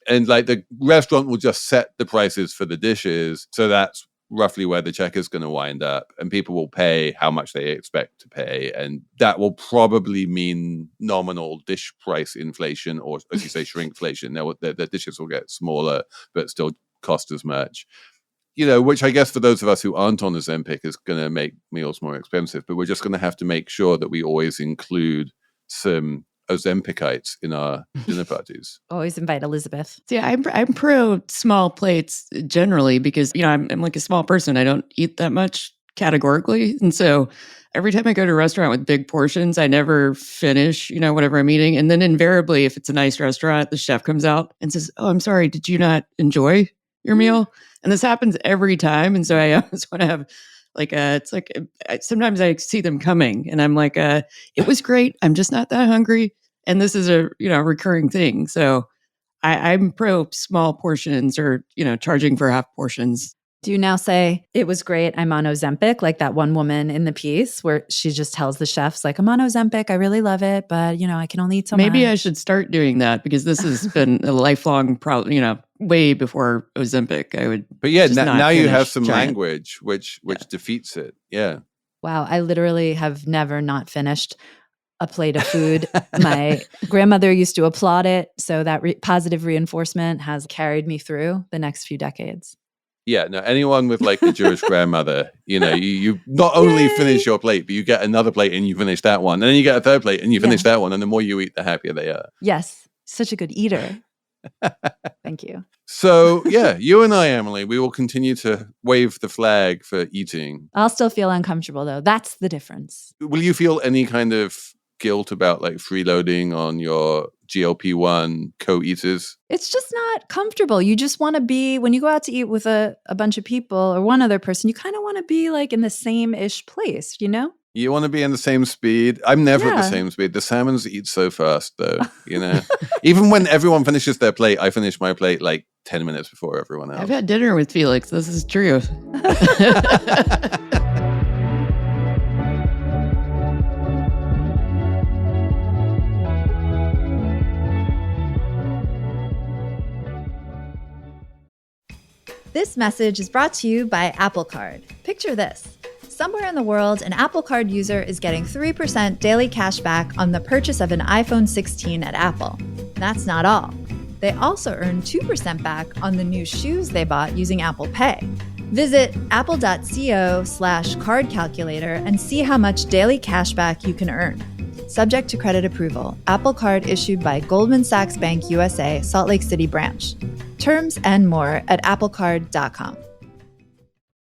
And like the restaurant will just set the prices for the dishes. So that's roughly where the check is going to wind up. And people will pay how much they expect to pay. And that will probably mean nominal dish price inflation, or as you say, shrinkflation. The dishes will get smaller, but still cost as much. You know, which I guess for those of us who aren't on Ozempic is going to make meals more expensive, but we're just going to have to make sure that we always include some Ozempicites in our dinner parties. Always invite Elizabeth. See, I'm pro small plates generally because, you know, I'm like a small person. I don't eat that much categorically. And so every time I go to a restaurant with big portions, I never finish, you know, whatever I'm eating. And then invariably, if it's a nice restaurant, the chef comes out and says, "Oh, I'm sorry, did you not enjoy your meal?" And this happens every time. And so I always want to have like it's like sometimes I see them coming and I'm like, it was great. I'm just not that hungry. And this is a, you know, recurring thing. So I'm pro small portions or, charging for half portions. Do you now say, it was great, I'm on Ozempic, like that one woman in the piece where she just tells the chefs, like, I'm on Ozempic, I really love it, but, I can only eat so much. Maybe I should start doing that because this has been a lifelong problem, way before Ozempic. I would But yeah, just not now you finish have some giant. language which defeats it. Yeah. Wow, I literally have never not finished a plate of food. My grandmother used to applaud it, so that positive reinforcement has carried me through the next few decades. Yeah, no, anyone with like a Jewish grandmother, you not only finish your plate, but you get another plate and you finish that one. And then you get a third plate and you finish that one. And the more you eat, the happier they are. Yes, such a good eater. Thank you. So, yeah, you and I, Emily, we will continue to wave the flag for eating. I'll still feel uncomfortable, though. That's the difference. Will you feel any kind of guilt about like freeloading on your GLP-1 co-eaters? It's just not comfortable. You just want to be, when you go out to eat with a bunch of people or one other person, you kind of want to be like in the same-ish place, You want to be in the same speed. I'm never at the same speed. The salmons eat so fast, though, Even when everyone finishes their plate, I finish my plate like 10 minutes before everyone else. I've had dinner with Felix. This is true. This message is brought to you by Apple Card. Picture this. Somewhere in the world, an Apple Card user is getting 3% daily cash back on the purchase of an iPhone 16 at Apple. That's not all. They also earn 2% back on the new shoes they bought using Apple Pay. Visit apple.co/card calculator and see how much daily cash back you can earn. Subject to credit approval. Apple Card issued by Goldman Sachs Bank USA, Salt Lake City branch. Terms and more at applecard.com.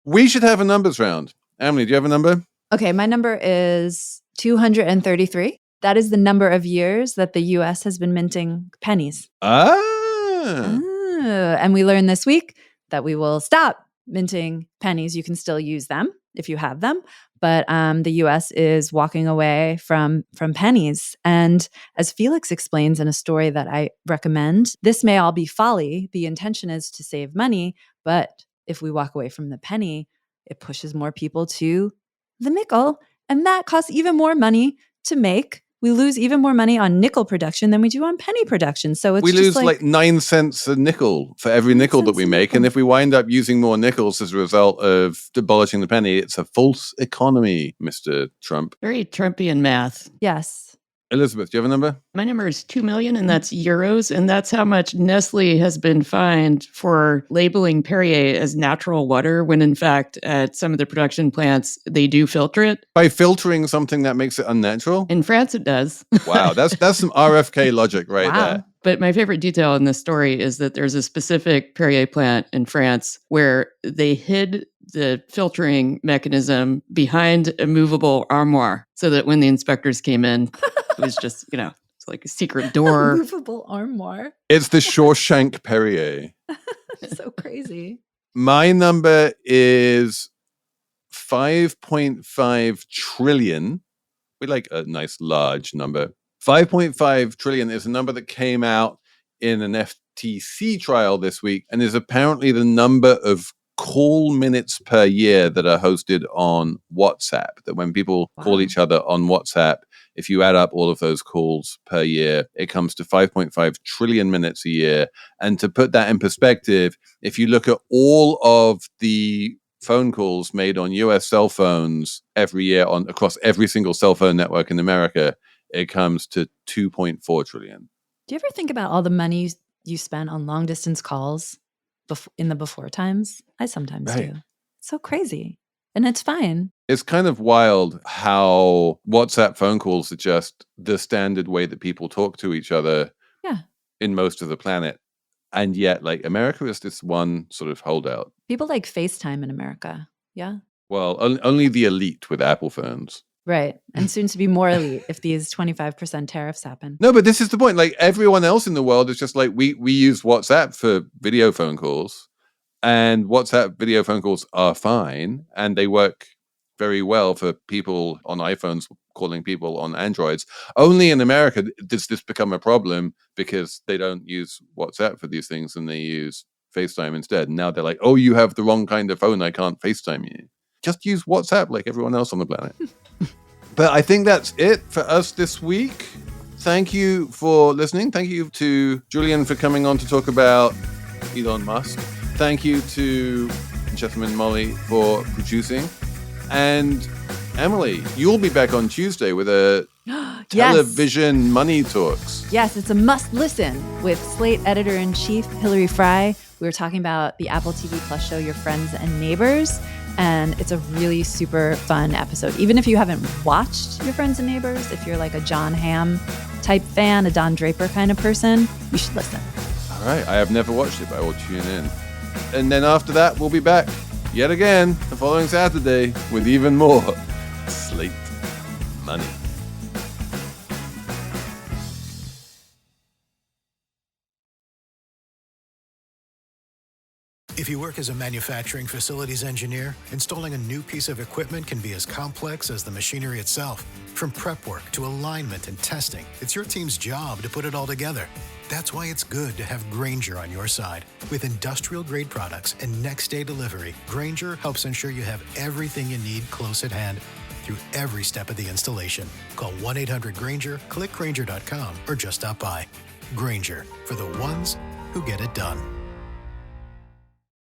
We should have a numbers round. Emily, do you have a number? Okay, my number is 233. That is the number of years that the U.S. has been minting pennies. And we learned this week that we will stop minting pennies. You can still use them if you have them. But the U.S. is walking away from pennies. And as Felix explains in a story that I recommend, this may all be folly. The intention is to save money. But if we walk away from the penny, it pushes more people to the nickel. And that costs even more money to make. We lose even more money on nickel production than we do on penny production. So we lose like 9 cents a nickel for every nickel that we make. And if we wind up using more nickels as a result of abolishing the penny, it's a false economy, Mr. Trump. Very Trumpian math. Yes. Elizabeth, do you have a number? My number is 2 million, and that's euros. And that's how much Nestle has been fined for labeling Perrier as natural water, when in fact, at some of the production plants, they do filter it. By filtering something that makes it unnatural? In France, it does. Wow, that's some RFK logic right there. But my favorite detail in this story is that there's a specific Perrier plant in France where they hid the filtering mechanism behind a movable armoire so that when the inspectors came in, it was just, it's like a secret door. A movable armoire. It's the Shawshank Perrier. So crazy. My number is 5.5 trillion. We like a nice large number. 5.5 trillion is a number that came out in an FTC trial this week and is apparently the number of call minutes per year that are hosted on WhatsApp. That when people call each other on WhatsApp, if you add up all of those calls per year, it comes to 5.5 trillion minutes a year. And to put that in perspective, if you look at all of the phone calls made on US cell phones every year across every single cell phone network in America, it comes to 2.4 trillion. Do you ever think about all the money you spent on long distance calls in the before times? I sometimes do. It's so crazy. And it's fine. It's kind of wild how WhatsApp phone calls are just the standard way that people talk to each other in most of the planet. And yet, like, America is this one sort of holdout. People like FaceTime in America. Yeah. Well, only the elite with Apple phones. Right. And soon to be more elite if these 25% tariffs happen. No, but this is the point. Like, everyone else in the world is just like, we use WhatsApp for video phone calls, and WhatsApp video phone calls are fine, and they work very well for people on iPhones calling people on Androids. Only in America does this become a problem because they don't use WhatsApp for these things and they use FaceTime instead. And now they're like, oh, you have the wrong kind of phone. I can't FaceTime you. Just use WhatsApp like everyone else on the planet. But I think that's it for us this week. Thank you for listening. Thank you to Julian for coming on to talk about Elon Musk. Thank you to Jessamine Molli for producing. And Emily, you'll be back on Tuesday with a television money talks. Yes, it's a must listen with Slate editor-in-chief Hillary Fry. We were talking about the Apple TV Plus show Your Friends and Neighbors, and it's a really super fun episode. Even if you haven't watched Your Friends and Neighbors, if you're like a John Hamm type fan, a Don Draper kind of person, you should listen. All right, I have never watched it, but I will tune in. And then after that, we'll be back yet again the following Saturday with even more Slate Money. If you work as a manufacturing facilities engineer, installing a new piece of equipment can be as complex as the machinery itself. From prep work to alignment and testing, it's your team's job to put it all together. That's why it's good to have Grainger on your side. With industrial-grade products and next-day delivery, Grainger helps ensure you have everything you need close at hand through every step of the installation. Call 1-800-GRAINGER, click Grainger.com, or just stop by. Grainger, for the ones who get it done.